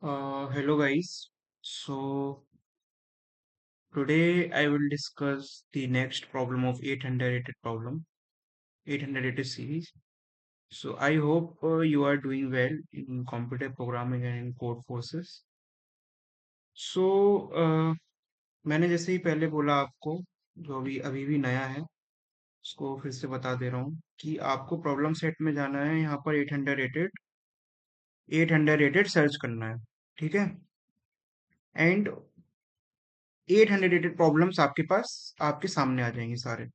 Hello guys. So today I will discuss the next problem of 800 problem, 800 series. So I hope you are doing well in computer programming and in code forces. So मैंने जैसे ही पहले बोला आपको, जो अभी अभी भी नया है उसको फिर से बता दे रहा हूँ कि आपको प्रॉब्लम सेट में जाना है, यहाँ पर 800 सर्च करना है, ठीक है। एंड 800 प्रॉब्लम्स आपके पास आपके सामने आ जाएंगे सारे।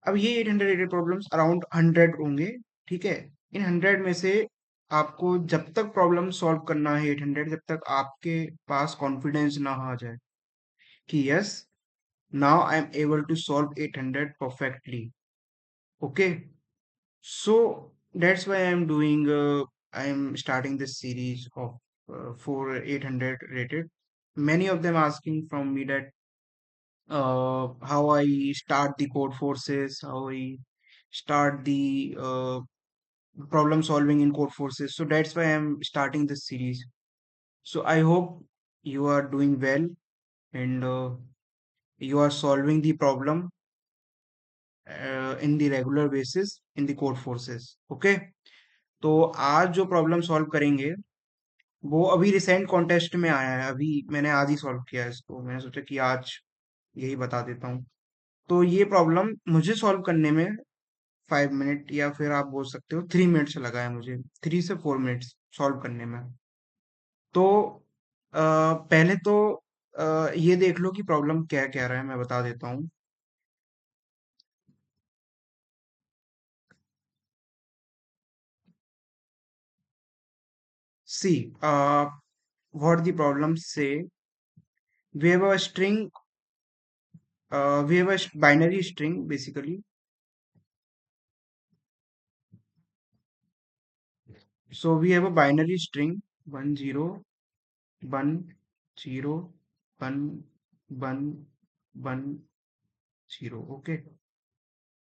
अब ये 800 प्रॉब्लम्स अराउंड 100 होंगे, ठीक है। इन 100 में से आपको जब तक प्रॉब्लम सॉल्व करना है 800, जब तक आपके पास कॉन्फिडेंस ना आ जाए कि yes, now I am able to solve 800 perfectly. Okay, so that's why I am starting this series of for 800 rated. Many of them asking from me that how I start the code forces, how I start the problem solving in code forces. So that's why I'm starting this series. So I hope you are doing well and you are solving the problem in the regular basis in the code forces. Okay. तो आज जो problem solve करेंगे वो अभी recent contest में आया है, अभी मैंने आज ही सॉल्व किया है इसको। मैंने सोचा कि आज यही बता देता हूँ। तो ये प्रॉब्लम मुझे सॉल्व करने में 5 मिनट या फिर आप बोल सकते हो 3 मिनट्स लगा है मुझे, 3 से 4 मिनट्स सॉल्व करने में। तो पहले तो ये देख लो कि प्रॉब्लम क्या कह रहा है, मैं बता देता हूँ। सी what the problem say, we have a string, we have a binary string basically. So we have a binary string 1 0 1 0 1 1 1 0. Okay.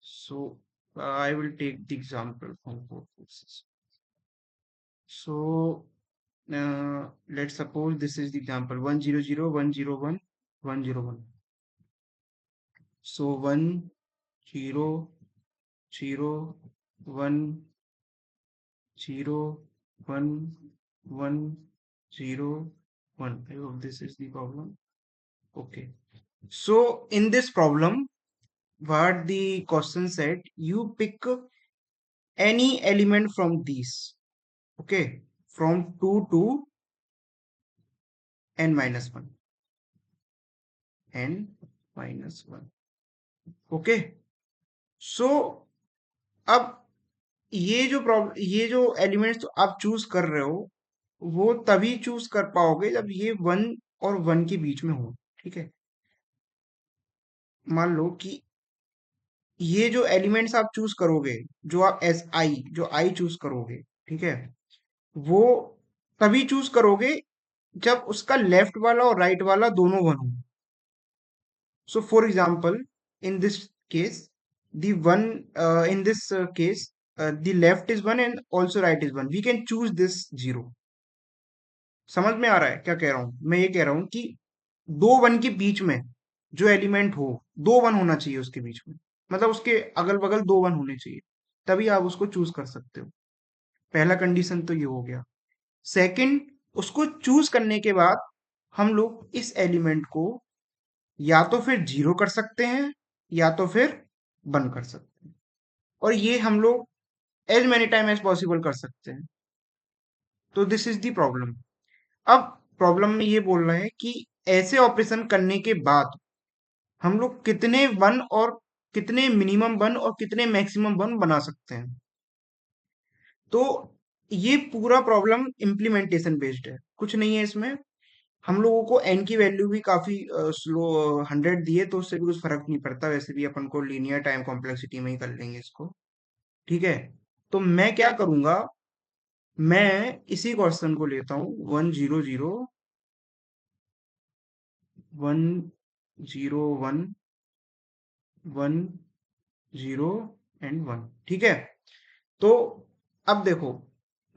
So I will take the example from both places. So let's suppose this is the example 1 0 0 1 0 1 1 0 1. So 1 0 0 1 1 0 1. I hope this is the problem. Okay. So in this problem, what the question said, you pick any element from these. Okay. From 2 to n-1. n-1. Okay. सो अब ये जो elements आप choose कर रहे हो वो तभी choose कर पाओगे जब ये 1 और 1 के बीच में हो, ठीक है। मान लो कि ये जो एलिमेंट्स आप चूज करोगे, जो आप एस आई जो आई चूज करोगे, ठीक है, वो तभी चूज करोगे जब उसका लेफ्ट वाला और राइट वाला दोनों 1 हो। So, for example, in this case, in this case, the left is 1 and also right is 1. We can choose this 0. समझ में आ रहा है क्या कह रहा हूं? मैं ये कह रहा हूं कि दो 1 के बीच में जो एलिमेंट हो, दो 1 होना चाहिए उसके बीच में। मतलब उसके अगल बगल दो 1 होने चाहिए, तभी आप उसको चूज कर सकते हो। पहला कंडीशन तो ये हो गया। सेकंड, उसको चूज करने के बाद हम लोग इस एलिमेंट को या तो फिर 0 कर सकते हैं या तो फिर 1 कर सकते हैं, और ये हम लोग as many time as possible कर सकते हैं। तो दिस इज द प्रॉब्लम। अब प्रॉब्लम में ये बोल रहा है कि ऐसे ऑपरेशन करने के बाद हम लोग कितने 1 और कितने मिनिमम 1 और कितने मैक्सिमम 1 बना सकते हैं। तो ये पूरा प्रॉब्लम इम्प्लीमेंटेशन बेस्ड है, कुछ नहीं है इसमें। हम लोगों को एन की वैल्यू भी काफी स्लो 100 दी है, तो उससे भी कुछ फर्क नहीं पड़ता, वैसे भी अपन को लीनियर टाइम कॉम्प्लेक्सिटी में ही कर लेंगे इसको, ठीक है। तो मैं क्या करूंगा, मैं इसी क्वेश्चन को लेता हूँ 1 0 0 1 1 0 ठीक है। तो अब देखो,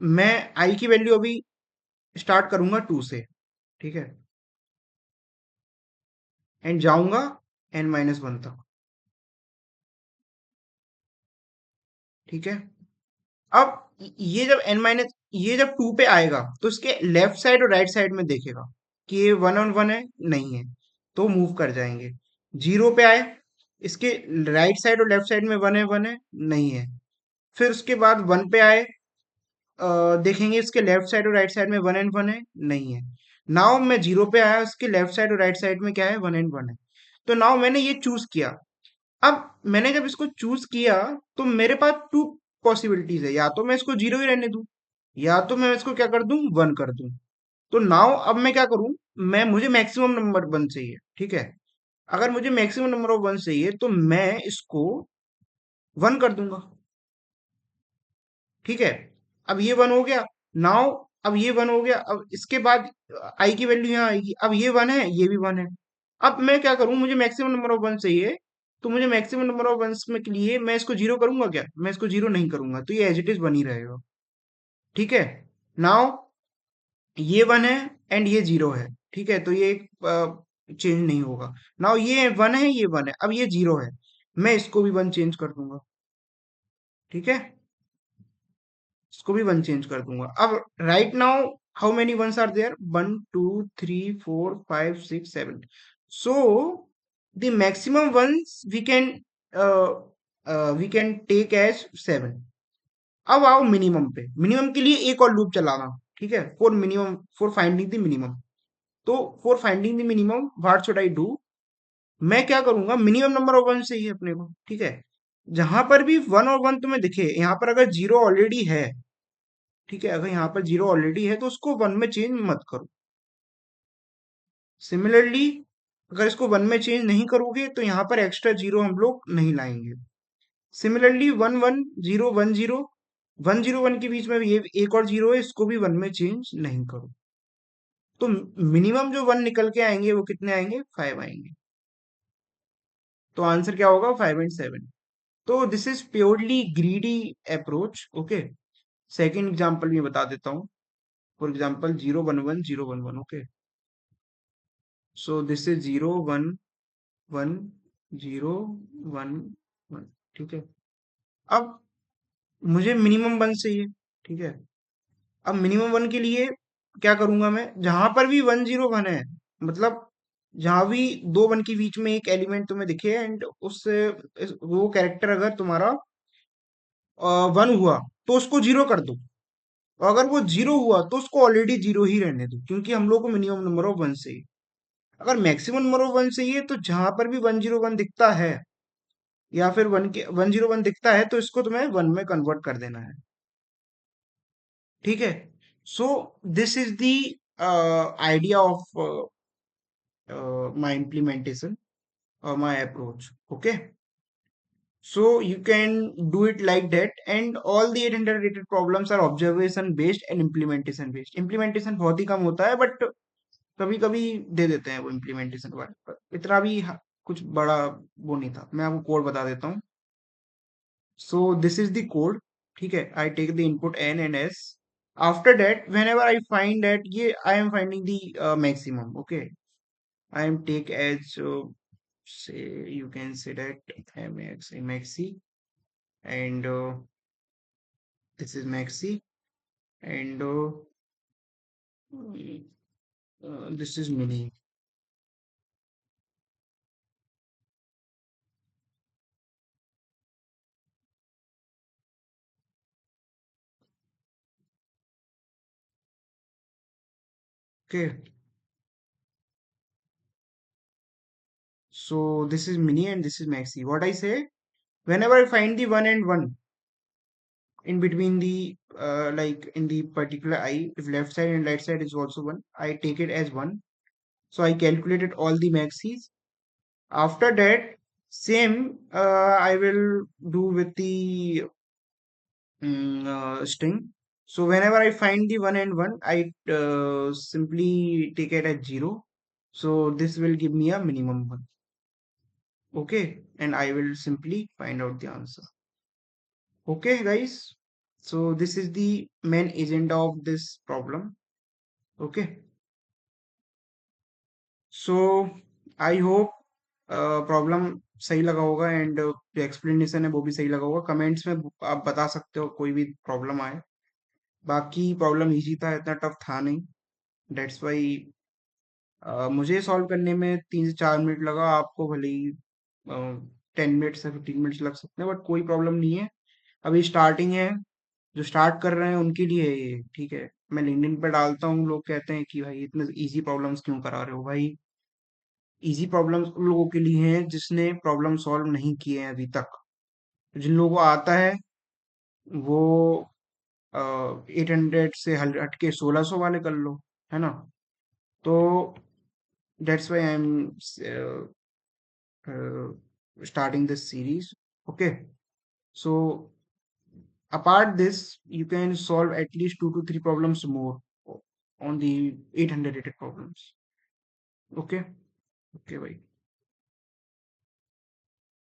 मैं आई की वैल्यू अभी स्टार्ट करूंगा 2 से, ठीक है, एंड जाऊंगा n-1 तक, ठीक है। अब ये जब 2 पे आएगा तो इसके लेफ्ट साइड और राइट साइड में देखेगा कि ये 1 on 1 है, नहीं है, तो मूव कर जाएंगे। 0 पे आए, इसके राइट साइड और लेफ्ट साइड में 1 है, नहीं है। फिर उसके बाद 1 पे आए, देखेंगे इसके लेफ्ट साइड और राइट साइड में 1 and 1 है, नहीं है। नाउ मैं 0 पे आया, उसके लेफ्ट साइड और राइट साइड में क्या है, 1 and 1 है। तो नाउ मैंने ये चूज किया। अब मैंने जब इसको चूज किया तो मेरे पास टू पॉसिबिलिटीज है, या तो मैं इसको 0 ही रहने दूं, या तो मैं इसको क्या कर दूं, 1 कर दूं। तो नाउ अब मैं क्या करूं, मैं मुझे मैक्सिमम नंबर 1 चाहिए, ठीक है। अगर मुझे मैक्सिमम नंबर ऑफ 1 चाहिए तो मैं इसको 1 कर दूंगा, ठीक है। अब ये 1 हो गया। नाउ अब ये 1 हो गया, अब इसके बाद आई की वैल्यू यहाँ आएगी। अब ये 1 है, ये भी 1 है। अब मैं क्या करूं, मुझे मैक्सिमम नंबर ऑफ 1 चाहिए, तो मुझे मैक्सिमम नंबर ऑफ 1 में के लिए मैं इसको 0 करूंगा क्या, मैं इसको 0 नहीं करूंगा, तो ये एज इट इज 1 ही रहेगा, ठीक है। नाउ ये 1 है एंड ये 0 है, ठीक है, तो ये चेंज नहीं होगा। नाउ ये 1 है, ये 1 है, अब ये 0 है, मैं इसको भी 1 चेंज कर दूंगा, ठीक है, इसको भी 1 चेंज कर दूंगा। अब right now how many ones are there, 1 2 3 4 5 6 7, so the maximum ones we can take as 7। अब आओ मिनिमम पे, मिनिमम के लिए एक और लूप चलाना, ठीक है, फॉर फाइंडिंग द मिनिमम। तो for finding the minimum what should I do, मैं क्या करूंगा, मिनिमम नंबर ऑफ वन चाहिए अपने को, ठीक है। जहां पर भी 1 और 1 तुम्हें दिखे, यहाँ पर अगर 0 ऑलरेडी है, ठीक है, अगर यहाँ पर 0 ऑलरेडी है तो उसको 1 में चेंज मत करो। सिमिलरली अगर इसको 1 में चेंज नहीं करोगे तो यहाँ पर एक्स्ट्रा 0 हम लोग नहीं लाएंगे। सिमिलरली 1 1 0 1 0, 1 0 1 के बीच में भी ये एक और 0 है, इसको भी 1 में चेंज नहीं करो। तो मिनिमम जो 1 निकल के आएंगे वो कितने आएंगे, 5 आएंगे। तो आंसर क्या होगा, 5 and 7। तो this is purely greedy approach, okay. Second example में बता देता हूँ। For example 0 1 1 0 1 1, okay. So this is 0 1 1 0 1 1, ठीक है। अब मुझे मिनिमम 1 चाहिए, ठीक है। अब मिनिमम 1 के लिए क्या करूंगा, मैं जहां पर भी 1 0 1 है, मतलब जहां भी दो 1 के बीच में एक एलिमेंट तुम्हें दिखे एंड उससे वो कैरेक्टर अगर तुम्हारा 1 हुआ तो उसको 0 कर दो, और अगर वो 0 हुआ तो उसको ऑलरेडी 0 ही रहने दो, क्योंकि हम लोग को मिनिमम नंबर ऑफ 1 चाहिए। अगर मैक्सिमम नंबर ऑफ 1 चाहिए तो जहां पर भी 1 0 1 दिखता है, या फिर 1 0 1 दिखता है, तो इसको तुम्हें 1 में कन्वर्ट कर देना है, ठीक है। So this is the idea of my implementation or my approach, okay. So you can do it like that, and all the 800 related problems are observation based and implementation based। implementation बहुत ही कम होता है, but कभी कभी दे देते हैं वो implementation वाले, पर इतना भी कुछ बड़ा वो नहीं था। मैं आपको कोड बता देता हूँ। so this is the code, ठीक है। I take the input n and s, after that whenever I find that ये I am finding the maximum, okay, I am take as say you can say that maxi, and this is maxi, and this is mini, okay. So this is mini and this is maxi. What I say, whenever I find the 1 and 1 in between the like in the particular I, if left side and right side is also 1, I take it as 1. So I calculated all the maxis. After that, same I will do with the string. So whenever I find the 1 and 1, I simply take it as 0. So this will give me a minimum 1. Okay, and I will simply find out the answer. Okay, guys. So this is the main agenda of this problem. Okay, so I hope problem सही लगा होगा, and जो explanation है वो भी सही लगा होगा। कमेंट्स में आप बता सकते हो कोई भी प्रॉब्लम आए। बाकी प्रॉब्लम इजी था, इतना टफ था नहीं। डेट्स वाई मुझे सॉल्व करने में 3 से 4 मिनट लगा, आपको भले ही 10 मिनट से 15 मिनट्स लग सकते हैं, बट कोई प्रॉब्लम नहीं है। अभी स्टार्टिंग है, जो स्टार्ट कर रहे हैं उनके लिए है ये, ठीक है। मैं लिंक्डइन पे डालता हूँ, लोग कहते हैं कि भाई इतने इजी प्रॉब्लम्स क्यों करा रहे हो भाई। इजी प्रॉब्लम्स उन लोगों के लिए हैं जिसने प्रॉब्लम सॉल्व नहीं किए हैं अभी तक। जिन लोगों को आता है वो 800 से हट के 1600 वाले कर लो, है ना। तो that's why I am starting this series. Okay, so apart this, you can solve at least 2 to 3 problems more on the 800 rated problems. Okay, okay, bye.